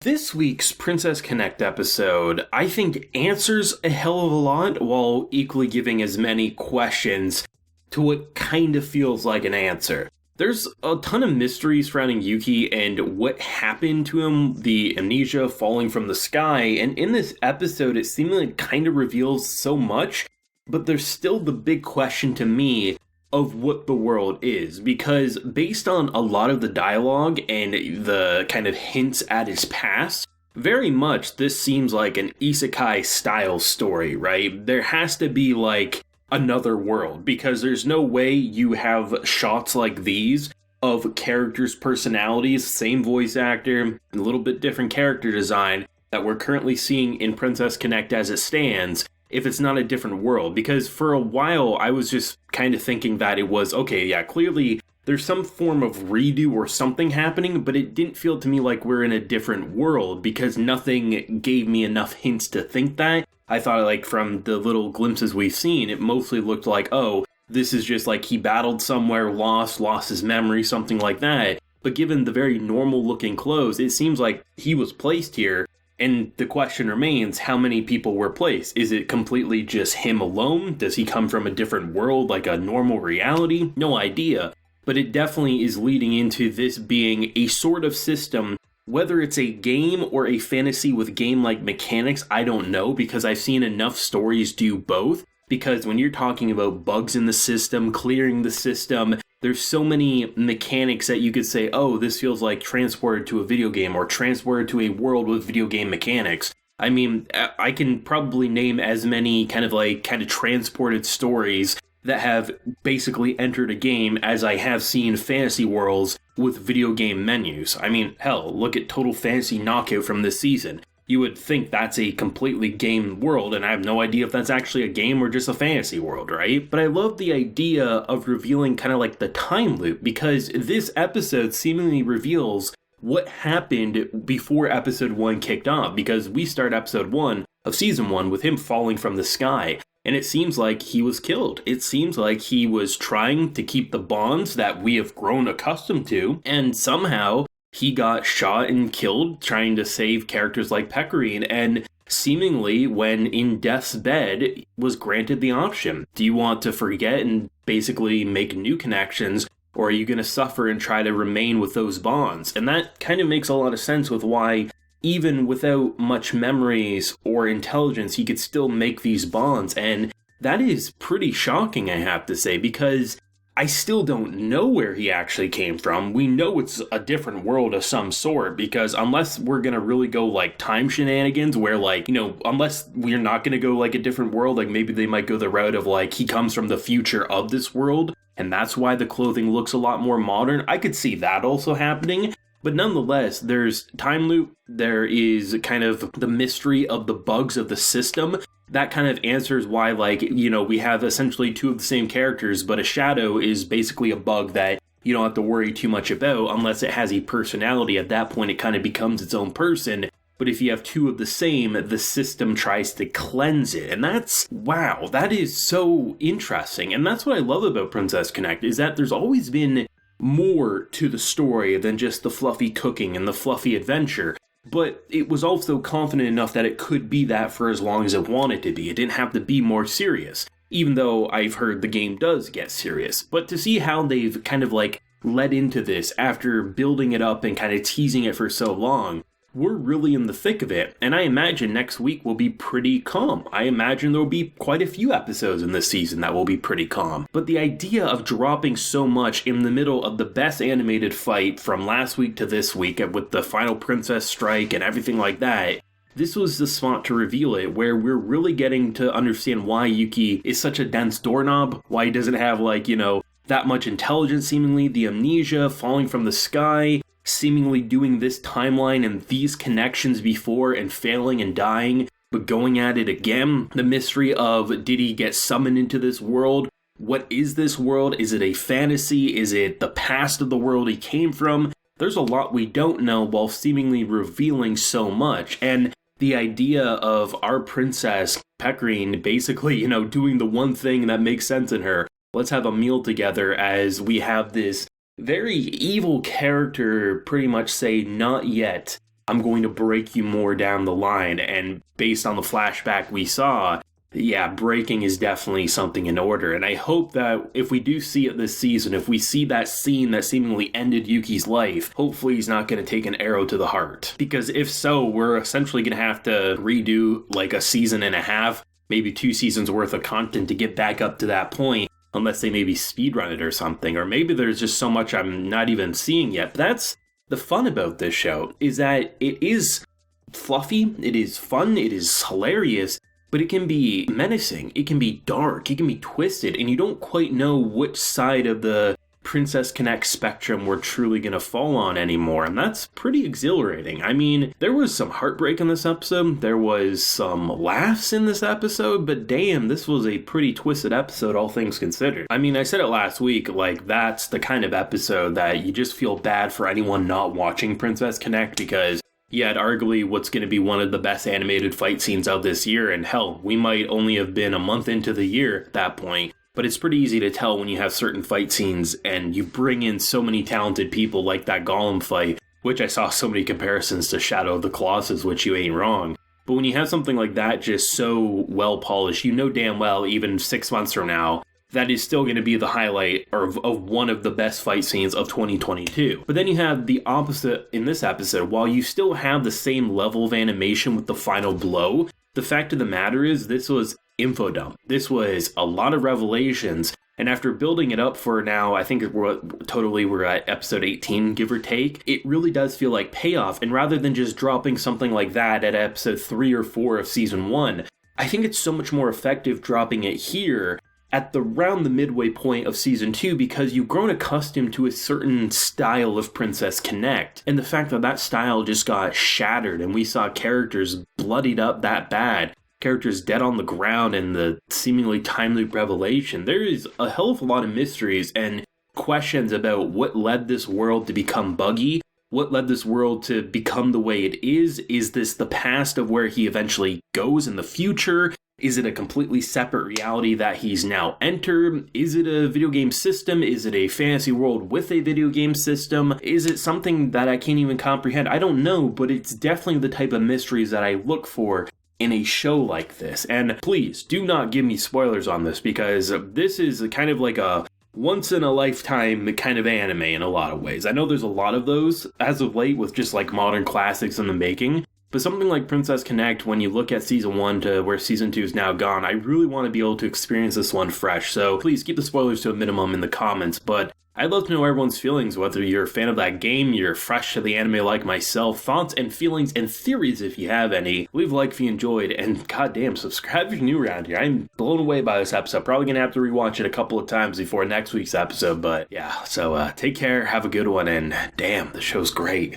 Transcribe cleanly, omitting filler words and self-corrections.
This week's Princess Connect episode, I think, answers a hell of a lot while equally giving as many questions to what kind of feels like an answer. There's a ton of mystery surrounding Yuuki and what happened to him, the amnesia falling from the sky, and in this episode it seemingly kind of reveals so much, but there's still the big question to me of what the world is, because based on a lot of the dialogue and the kind of hints at his past, very much this seems like an isekai style story, right? There has to be like another world, because there's no way you have shots like these of characters' personalities, same voice actor, a little bit different character design that we're currently seeing in Princess Connect as it stands, if it's not a different world. Because for a while I was just kind of thinking that it was, okay, yeah, clearly there's some form of redo or something happening, but it didn't feel to me like we're in a different world because nothing gave me enough hints to think that. I thought, like, from the little glimpses we've seen, it mostly looked like, oh, this is just like he battled somewhere, lost his memory, something like that. But given the very normal looking clothes, it seems like he was placed here. And the question remains, how many people were placed? Is it completely just him alone? Does he come from a different world, like a normal reality? No idea. But it definitely is leading into this being a sort of system. Whether it's a game or a fantasy with game-like mechanics, I don't know, because I've seen enough stories do both. Because when you're talking about bugs in the system, clearing the system, there's so many mechanics that you could say, oh, this feels like transported to a video game or transported to a world with video game mechanics. I mean, I can probably name as many kind of transported stories that have basically entered a game as I have seen fantasy worlds with video game menus. I mean, hell, look at Total Fantasy Knockout from this season. You would think that's a completely game world, and I have no idea if that's actually a game or just a fantasy world, right? But I love the idea of revealing kind of like the time loop, because this episode seemingly reveals what happened before episode 1 kicked off, because we start episode 1 of season 1 with him falling from the sky, and it seems like he was killed. It seems like he was trying to keep the bonds that we have grown accustomed to, and somehow he got shot and killed trying to save characters like Priconne, and seemingly when in death's bed was granted the option. Do you want to forget and basically make new connections, or are you going to suffer and try to remain with those bonds? And that kind of makes a lot of sense with why, even without much memories or intelligence, he could still make these bonds. And that is pretty shocking, I have to say, because I still don't know where he actually came from. We know it's a different world of some sort, because unless we're going to really go like time shenanigans where, like, you know, unless we're not going to go like a different world, like maybe they might go the route of like he comes from the future of this world and that's why the clothing looks a lot more modern. I could see that also happening. But nonetheless, there's time loop, there is kind of the mystery of the bugs of the system. That kind of answers why, like, you know, we have essentially two of the same characters, but a shadow is basically a bug that you don't have to worry too much about unless it has a personality. At that point, it kind of becomes its own person. But if you have two of the same, the system tries to cleanse it. And that's, wow, that is so interesting. And that's what I love about Princess Connect, is that there's always been more to the story than just the fluffy cooking and the fluffy adventure. But it was also confident enough that it could be that for as long as it wanted to be. It didn't have to be more serious, even though I've heard the game does get serious. But to see how they've kind of like led into this after building it up and kind of teasing it for so long, we're really in the thick of it, and I imagine next week will be pretty calm. I imagine there will be quite a few episodes in this season that will be pretty calm. But the idea of dropping so much in the middle of the best animated fight from last week to this week with the final princess strike and everything like that, this was the spot to reveal it, where we're really getting to understand why Yuuki is such a dense doorknob, why he doesn't have, like, you know, that much intelligence seemingly, the amnesia, falling from the sky, seemingly doing this timeline and these connections before and failing and dying, but going at it again. The mystery of, did he get summoned into this world? What is this world? Is it a fantasy? Is it the past of the world he came from? There's a lot we don't know while seemingly revealing so much. And the idea of our princess, Priconne, basically, you know, doing the one thing that makes sense in her. Let's have a meal together, as we have this very evil character pretty much say, not yet. I'm going to break you more down the line. And based on the flashback we saw, yeah, breaking is definitely something in order. And I hope that if we do see it this season, if we see that scene that seemingly ended Yuuki's life, hopefully he's not going to take an arrow to the heart. Because if so, we're essentially going to have to redo like a season and a half, maybe 2 seasons worth of content to get back up to that point, unless they maybe speedrun it or something. Or maybe there's just so much I'm not even seeing yet. But that's the fun about this show, is that it is fluffy, it is fun, it is hilarious, but it can be menacing, it can be dark, it can be twisted, and you don't quite know which side of the Princess Connect spectrum we're truly going to fall on anymore, and that's pretty exhilarating. I mean, there was some heartbreak in this episode, there was some laughs in this episode, but damn, this was a pretty twisted episode, all things considered. I mean, I said it last week, like, that's the kind of episode that you just feel bad for anyone not watching Princess Connect, because you had arguably what's going to be one of the best animated fight scenes of this year, and hell, we might only have been a month into the year at that point, but it's pretty easy to tell when you have certain fight scenes and you bring in so many talented people like that Gollum fight, which I saw so many comparisons to Shadow of the Colossus, which you ain't wrong. But when you have something like that just so well polished, you know damn well, even 6 months from now, that is still going to be the highlight of one of the best fight scenes of 2022. But then you have the opposite in this episode. While you still have the same level of animation with the final blow, the fact of the matter is this was info dump. This was a lot of revelations. And after building it up for now, I think we're at episode 18, give or take, it really does feel like payoff. And rather than just dropping something like that at episode 3 or 4 of season 1, I think it's so much more effective dropping it here at around the midway point of season 2, because you've grown accustomed to a certain style of Princess Connect, and the fact that that style just got shattered and we saw characters bloodied up that bad, characters dead on the ground, and the seemingly timely revelation, there is a hell of a lot of mysteries and questions about what led this world to become buggy, what led this world to become the way it is. Is this the past of where he eventually goes in the future? Is it a completely separate reality that he's now entered? Is it a video game system? Is it a fantasy world with a video game system? Is it something that I can't even comprehend? I don't know, but it's definitely the type of mysteries that I look for in a show like this. And please, do not give me spoilers on this, because this is kind of like a once-in-a-lifetime kind of anime in a lot of ways. I know there's a lot of those as of late with just like modern classics in the making, but something like Princess Connect, when you look at season 1 to where season 2 is now gone, I really want to be able to experience this one fresh. So please keep the spoilers to a minimum in the comments, but I'd love to know everyone's feelings, whether you're a fan of that game, you're fresh to the anime like myself, thoughts and feelings and theories if you have any. Leave a like if you enjoyed, and goddamn, subscribe if you're new around here. I'm blown away by this episode. Probably gonna have to rewatch it a couple of times before next week's episode, but yeah, so take care, have a good one, and damn, the show's great.